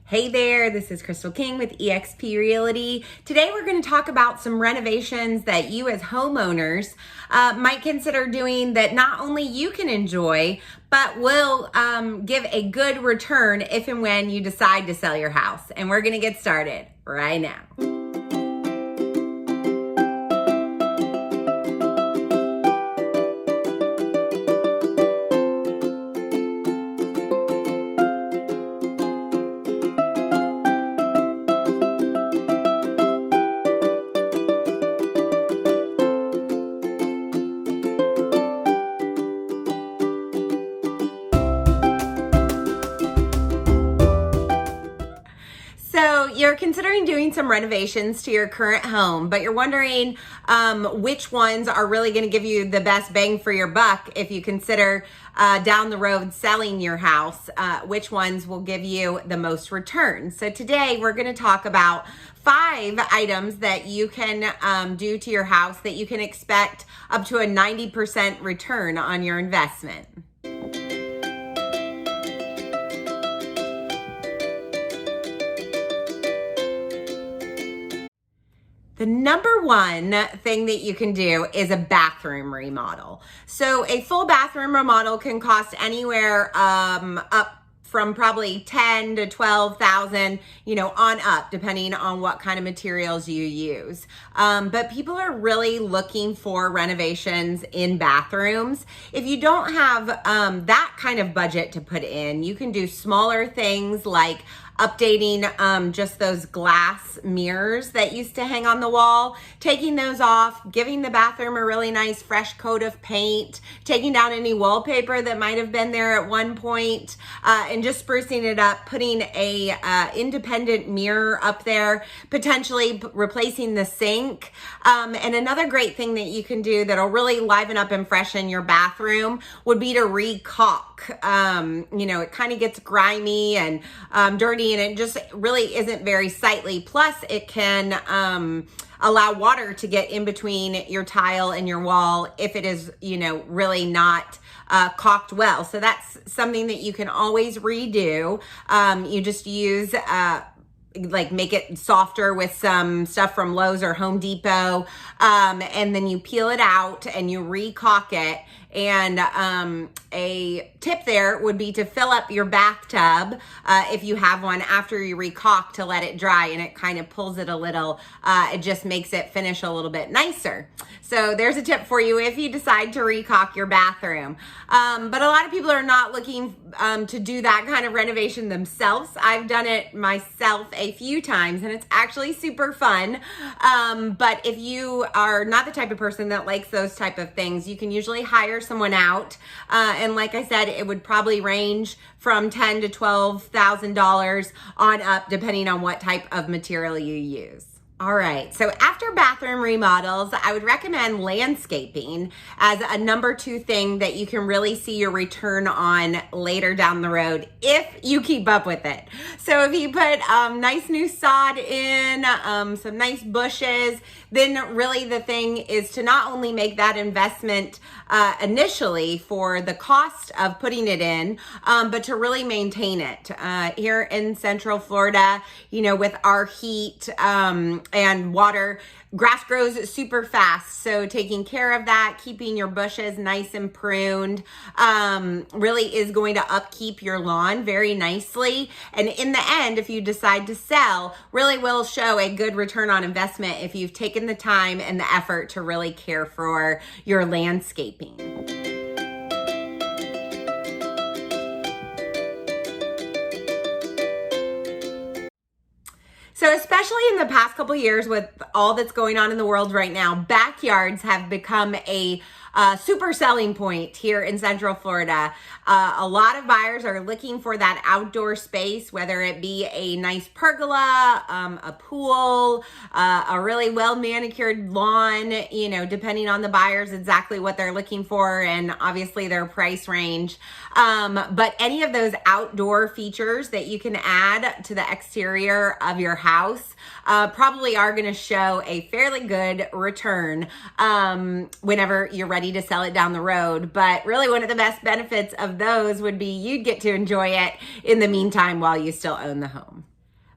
Hey there, this is Krystal King with eXp Realty. Today we're going to talk about some renovations that you as homeowners might consider doing that not only you can enjoy, but will give a good return if and when you decide to sell your house. And we're going to get started right now. So you're considering doing some renovations to your current home, but you're wondering which ones are really going to give you the best bang for your buck if you consider down the road selling your house, which ones will give you the most return. So today we're going to talk about 5 items that you can do to your house that you can expect up to a 90% return on your investment. The number one thing that you can do is a bathroom remodel. So a full bathroom remodel can cost anywhere up from probably 10 to 12,000, on up, depending on what kind of materials you use. But people are really looking for renovations in bathrooms. If you don't have that kind of budget to put in, you can do smaller things like updating just those glass mirrors that used to hang on the wall, taking those off, giving the bathroom a really nice fresh coat of paint, taking down any wallpaper that might have been there at one point, and just sprucing it up, putting a independent mirror up there, potentially replacing the sink. And another great thing that you can do that'll really liven up and freshen your bathroom would be to re-caulk. It kind of gets grimy and dirty, and it just really isn't very sightly. Plus, it can allow water to get in between your tile and your wall if it is, really not caulked well. So that's something that you can always redo. You just use make it softer with some stuff from Lowe's or Home Depot, and then you peel it out and you re-caulk it. And a tip there would be to fill up your bathtub if you have one after you re-caulk, to let it dry, and it kind of pulls it a little. It just makes it finish a little bit nicer. So there's a tip for you if you decide to re-caulk your bathroom. But a lot of people are not looking to do that kind of renovation themselves. I've done it myself a few times, and it's actually super fun. But if you are not the type of person that likes those type of things, you can usually hire someone out. And like I said, it would probably range from $10,000 to $12,000 on up, depending on what type of material you use. All right, so after bathroom remodels, I would recommend landscaping as a number 2 thing that you can really see your return on later down the road if you keep up with it. So if you put nice new sod in, some nice bushes, then really the thing is to not only make that investment initially for the cost of putting it in, but to really maintain it. Here in Central Florida, with our heat, and water, grass grows super fast. So taking care of that, keeping your bushes nice and pruned, really is going to upkeep your lawn very nicely. And in the end, if you decide to sell, really will show a good return on investment if you've taken the time and the effort to really care for your landscaping. So especially in the past couple of years with all that's going on in the world right now, backyards have become a super selling point here in Central Florida. A lot of buyers are looking for that outdoor space, whether it be a nice pergola, a pool, a really well manicured lawn, depending on the buyers, exactly what they're looking for and obviously their price range. But any of those outdoor features that you can add to the exterior of your house probably are going to show a fairly good return whenever you're ready to sell it down the road. But really one of the best benefits of those would be you'd get to enjoy it in the meantime while you still own the home.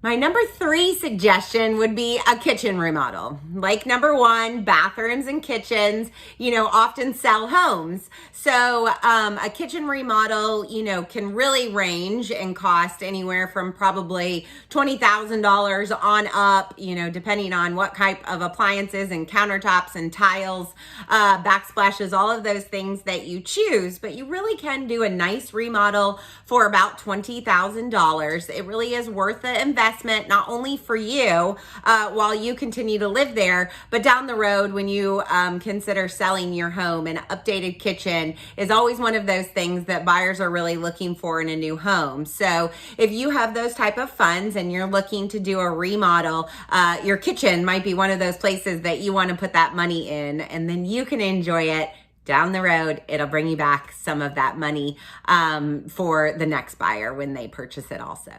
My number 3 suggestion would be a kitchen remodel. Like number 1, bathrooms and kitchens, often sell homes. So a kitchen remodel, can really range and cost anywhere from probably $20,000 on up, depending on what type of appliances and countertops and tiles, backsplashes, all of those things that you choose. But you really can do a nice remodel for about $20,000. It really is worth the investment. Not only for you while you continue to live there, but down the road when you consider selling your home. An updated kitchen is always one of those things that buyers are really looking for in a new home. So if you have those type of funds and you're looking to do a remodel, your kitchen might be one of those places that you want to put that money in, and then you can enjoy it down the road. It'll bring you back some of that money for the next buyer when they purchase it also.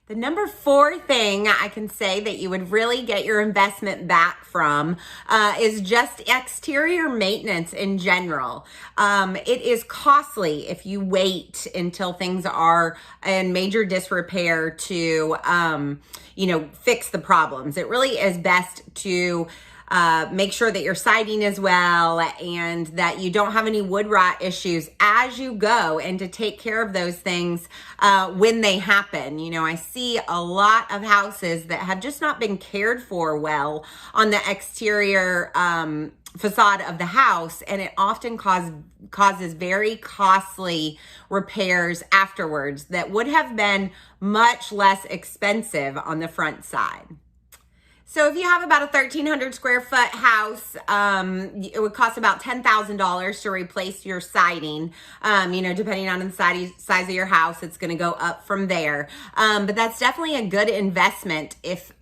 The number 4 thing I can say that you would really get your investment back from is just exterior maintenance in general. It is costly if you wait until things are in major disrepair to, fix the problems. It really is best to make sure that your siding is well and that you don't have any wood rot issues as you go, and to take care of those things when they happen. I see a lot of houses that have just not been cared for well on the exterior facade of the house, and it often causes very costly repairs afterwards that would have been much less expensive on the front side. So if you have about a 1,300 square foot house, it would cost about $10,000 to replace your siding. Depending on the size of your house, it's going to go up from there. But that's definitely a good investment. If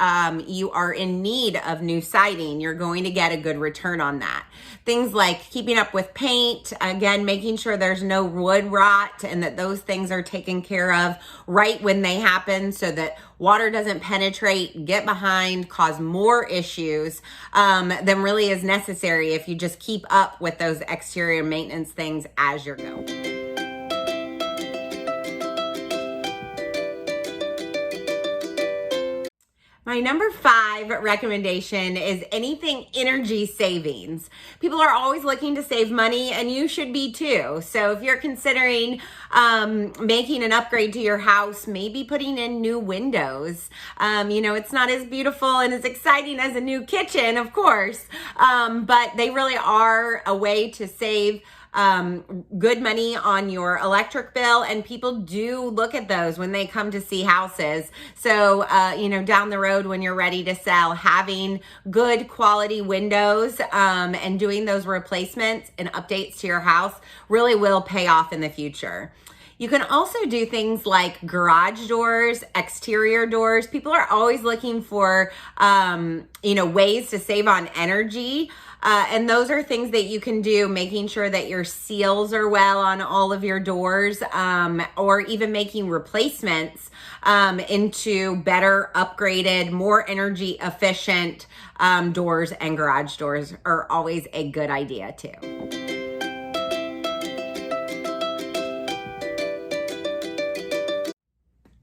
you are in need of new siding, you're going to get a good return on that. Things like keeping up with paint, again, making sure there's no wood rot and that those things are taken care of right when they happen so that water doesn't penetrate, get behind, cause more issues than really is necessary if you just keep up with those exterior maintenance things as you're going. My number 5 recommendation is anything energy savings. People are always looking to save money, and you should be too. So if you're considering making an upgrade to your house, maybe putting in new windows. It's not as beautiful and as exciting as a new kitchen, of course, but they really are a way to save good money on your electric bill, and people do look at those when they come to see houses. So, down the road when you're ready to sell, having good quality windows and doing those replacements and updates to your house really will pay off in the future. You can also do things like garage doors, exterior doors. People are always looking for, ways to save on energy. And those are things that you can do, making sure that your seals are well on all of your doors, or even making replacements into better, upgraded, more energy efficient doors, and garage doors are always a good idea too.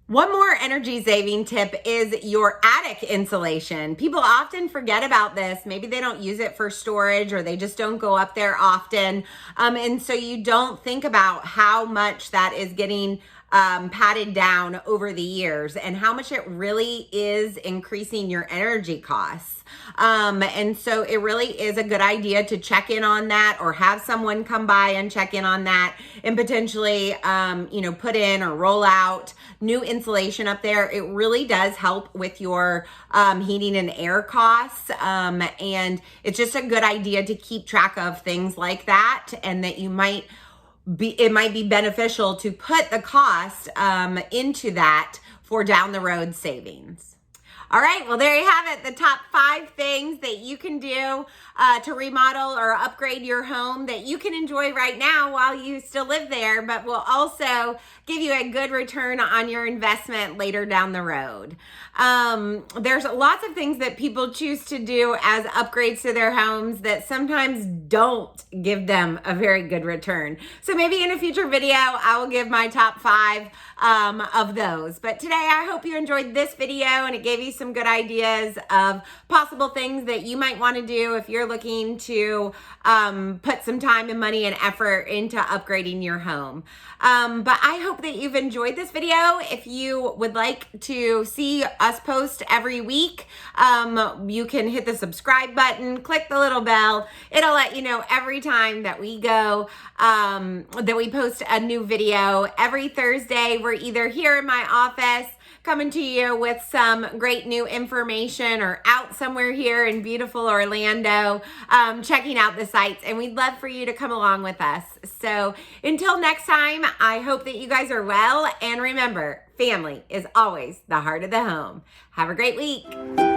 One more energy saving tip is your attic insulation. People often forget about this. Maybe they don't use it for storage, or they just don't go up there often. And so you don't think about how much that is getting patted down over the years and how much it really is increasing your energy costs. And so it really is a good idea to check in on that, or have someone come by and check in on that, and potentially, put in or roll out new insulation up there. It really does help with your heating and air costs. And it's just a good idea to keep track of things like that, and that it might be beneficial to put the cost into that for down the road savings. All right, well, there you have it. The top 5 things that you can do to remodel or upgrade your home that you can enjoy right now while you still live there, but will also give you a good return on your investment later down the road. There's lots of things that people choose to do as upgrades to their homes that sometimes don't give them a very good return. So maybe in a future video, I will give my top 5 of those. But today, I hope you enjoyed this video and it gave you some good ideas of possible things that you might want to do if you're looking to put some time and money and effort into upgrading your home. But I hope that you've enjoyed this video. If you would like to see us post every week, you can hit the subscribe button, click the little bell. It'll let you know every time that we go, that we post a new video. Every Thursday, we're either here in my office coming to you with some great new information or out somewhere here in beautiful Orlando, checking out the sites, and we'd love for you to come along with us. So until next time, I hope that you guys are well, and remember, family is always the heart of the home. Have a great week.